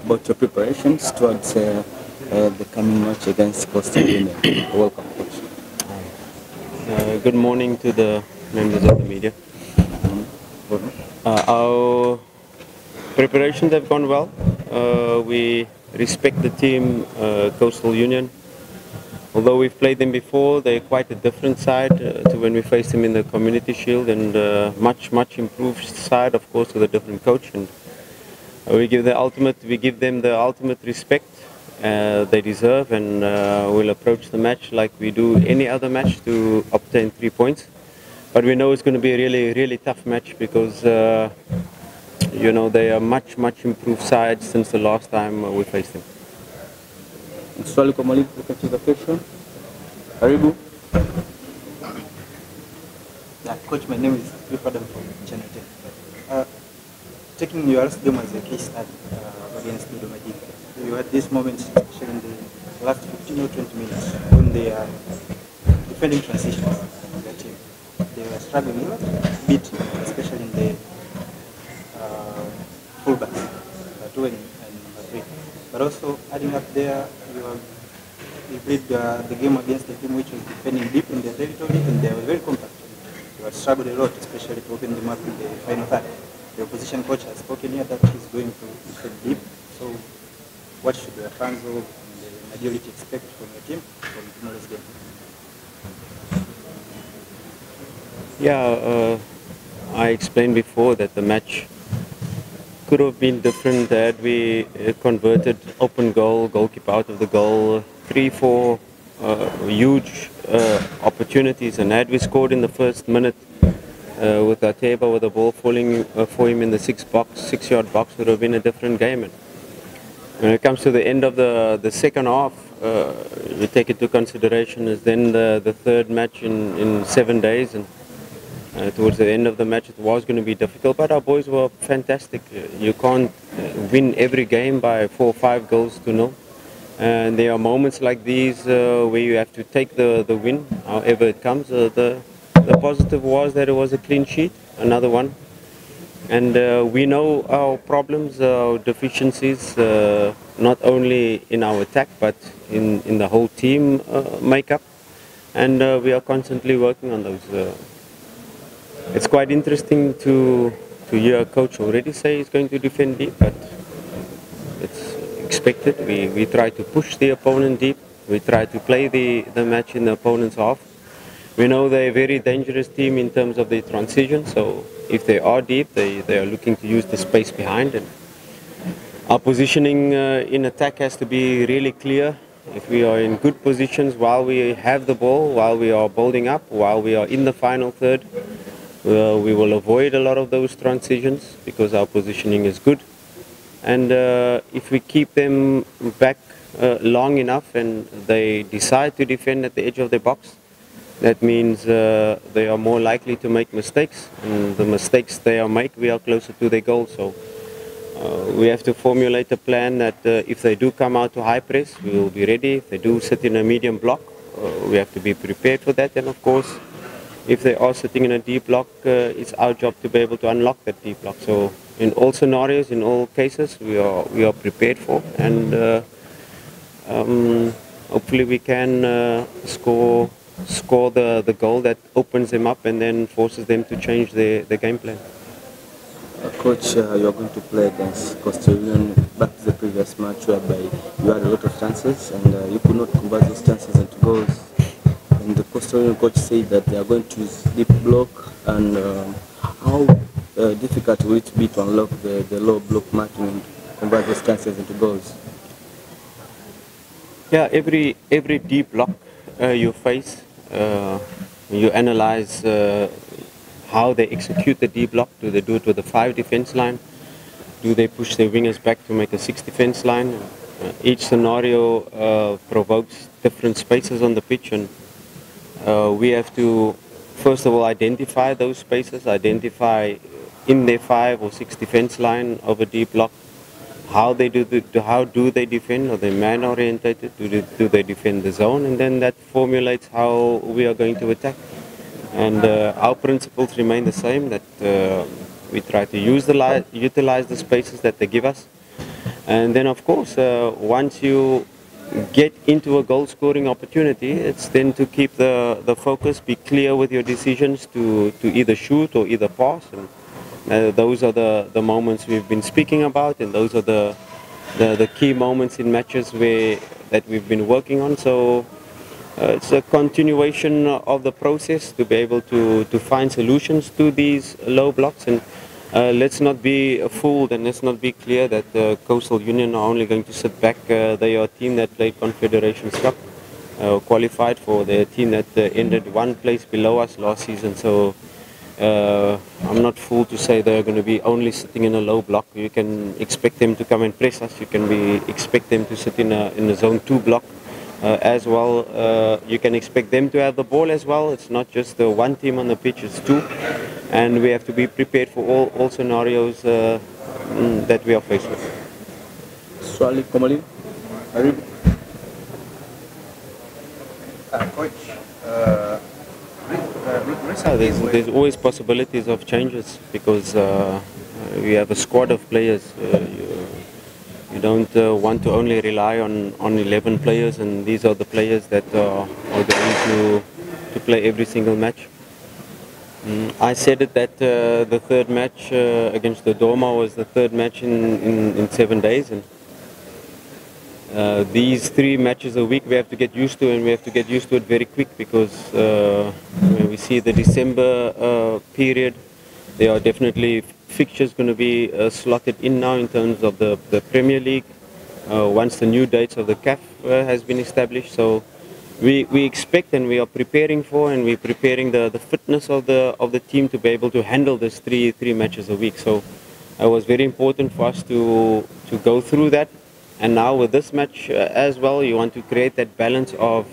about your preparations towards the coming match against Coastal Union. Welcome, coach. Good morning to the members of the media. Our preparations have gone well. We respect the team, Coastal Union. Although we've played them before, they're quite a different side to when we faced them in the Community Shield, and much improved side, of course, with a different coach. And we give them the ultimate respect they deserve, and we'll approach the match like we do any other match to obtain 3 points. But we know it's going to be a really tough match because you know, they are much improved side since the last time we faced them. Swali kwa mwalimu kukatika kesho. Karibu. Coach, my name is FADLU from Channel 10. Taking your last game as a case study against dhidi, you had this moment, especially in the last 15 or 20 minutes, when they are defending transitions of their team. They were struggling a bit, especially in the fullbacks, number 2 and number 3. But also, adding up there, you played the game against a team which was defending deep in their territory, and they were very compact. You had struggled a lot, especially to open them up in the final third. The opposition coach has spoken here that he's going to defend deep. So, what should the fans and the majority expect from your team from tomorrow's game? Yeah, I explained before that the match could have been different had we converted open goal, goalkeeper out of the goal, 3-4 huge opportunities, and had we scored in the first minute with Ateba with the ball falling for him in the 6-yard box, would have been a different game. And when it comes to the end of the second half, you take into consideration is then the third match in 7 days, and towards the end of the match it was going to be difficult, but our boys were fantastic. You can't win every game by 4 or 5 goals to nil, and there are moments like these where you have to take the win however it comes. The positive was that it was a clean sheet, another one, and we know our problems, our deficiencies, not only in our attack but in the whole team makeup, and we are constantly working on those. It's quite interesting to hear a coach already say he's going to defend deep, but it's expected. We try to push the opponent deep. We try to play the match in the opponent's half. We know they're a very dangerous team in terms of their transition, so if they are deep, they are looking to use the space behind. And our positioning in attack has to be really clear. If we are in good positions while we have the ball, while we are building up, while we are in the final third, we will avoid a lot of those transitions because our positioning is good. And if we keep them back long enough and they decide to defend at the edge of the box, that means they are more likely to make mistakes. And the mistakes they make, we are closer to their goal. So we have to formulate a plan that if they do come out to high press, we will be ready. If they do sit in a medium block, we have to be prepared for that. And of course, if they are sitting in a deep block, it's our job to be able to unlock that deep block. So in all scenarios, in all cases, we are prepared for, and hopefully we can score the goal that opens them up and then forces them to change their game plan. Coach, you are going to play against Coastal Union. Back to the previous match whereby you had a lot of chances and you could not convert those chances into goals. And the Coastal Union coach said that they are going to use deep block, and how difficult will it be to unlock the low block marking and convert those chances into goals? Yeah, every deep block you face, you analyze how they execute the deep block. Do they do it with a 5 defense line? Do they push their wingers back to make a 6 defense line? Each scenario provokes different spaces on the pitch, and we have to first of all identify those spaces, identify in their 5 or 6 defense line of a deep block how do they defend? Are they man orientated? Do they defend the zone? And then that formulates how we are going to attack. And our principles remain the same, that we try to utilize the spaces that they give us, And then, of course, once you get into a goal-scoring opportunity, it's then to keep the focus, be clear with your decisions to either shoot or either pass. And those are the moments we've been speaking about, and those are the key moments in matches that we've been working on. So it's a continuation of the process to be able to find solutions to these low blocks. And let's not be fooled, and let's not be clear that Coastal Union are only going to sit back. They are a team that played Confederations Cup, qualified for their team that ended one place below us last season. So I'm not fooled to say they're going to be only sitting in a low block. You can expect them to come and press us. You can expect them to sit in a zone 2 block as well. You can expect them to have the ball as well. It's not just the one team on the pitch, it's two. And we have to be prepared for all scenarios that we are faced with. Swali Komali, Coach, there's always possibilities of changes because we have a squad of players. You don't want to only rely on 11 players, and these are the players that are going to play every single match. I said it that the third match against the Doma was the third match in 7 days, and these 3 matches a week we have to get used to, and we have to get used to it very quick because when we see the December period, there are definitely fixtures going to be slotted in now in terms of the Premier League once the new dates of the CAF has been established. So we expect, and we are preparing for, and we're preparing the fitness of the team to be able to handle this three matches a week. So it was very important for us to go through that. And now with this match as well, you want to create that balance of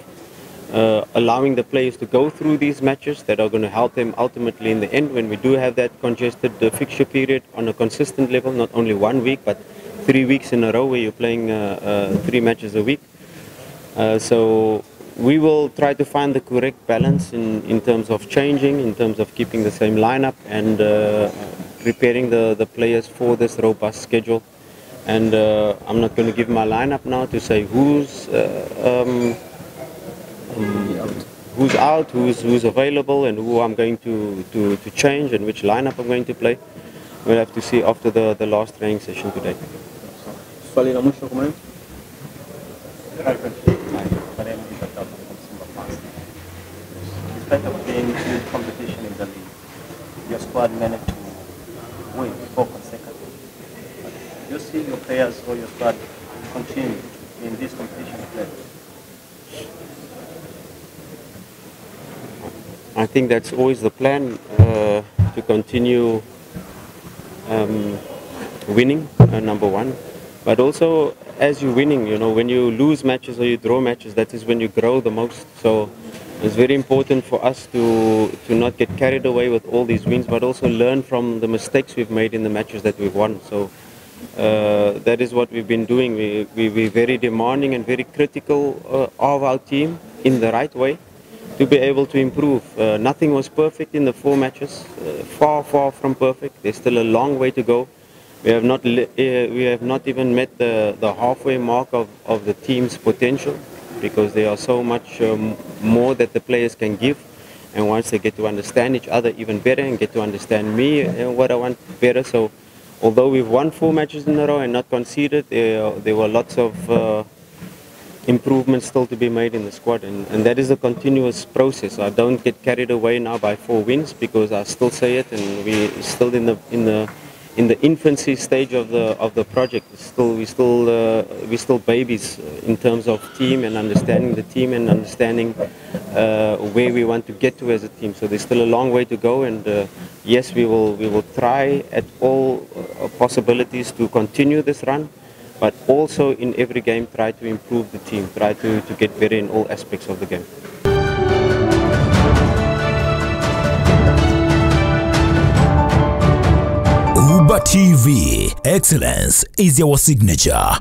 allowing the players to go through these matches that are going to help them ultimately in the end when we do have that congested fixture period on a consistent level, not only 1 week but 3 weeks in a row where you're playing 3 matches a week. So we will try to find the correct balance in terms of changing, in terms of keeping the same lineup, and preparing the players for this robust schedule. And I'm not going to give my lineup now to say who's out, who's available, and who I'm going to change, and which lineup I'm going to play. We'll have to see after the last training session today. swali la mwisho kwa mwalimu. My name is from Simba. Despite of being huge competition in the league, your squad managed to win 4 consecutive. Do you see your players or your squad continue in this competition play? I think that's always the plan, to continue winning, number one. But also, as you're winning, you know, when you lose matches or you draw matches, that is when you grow the most. So it's very important for us to not get carried away with all these wins, but also learn from the mistakes we've made in the matches that we've won. So that is what we've been doing. We're very demanding and very critical of our team in the right way to be able to improve. Nothing was perfect in the 4 matches, far from perfect. There's still a long way to go. We have not even met the halfway mark of the team's potential, because there are so much more that the players can give. And once they get to understand each other even better and get to understand me and what I want better. So although we've won 4 matches in a row and not conceded, there were lots of improvements still to be made in the squad, and that is a continuous process. I don't get carried away now by 4 wins, because I still say it, and we're still in the infancy stage of the project. We're still babies in terms of team and understanding the team and understanding where we want to get to as a team. So there's still a long way to go, and yes, we will try at all possibilities to continue this run, but also in every game try to improve the team, try to get better in all aspects of the game. ubatvtz, excellence is our signature.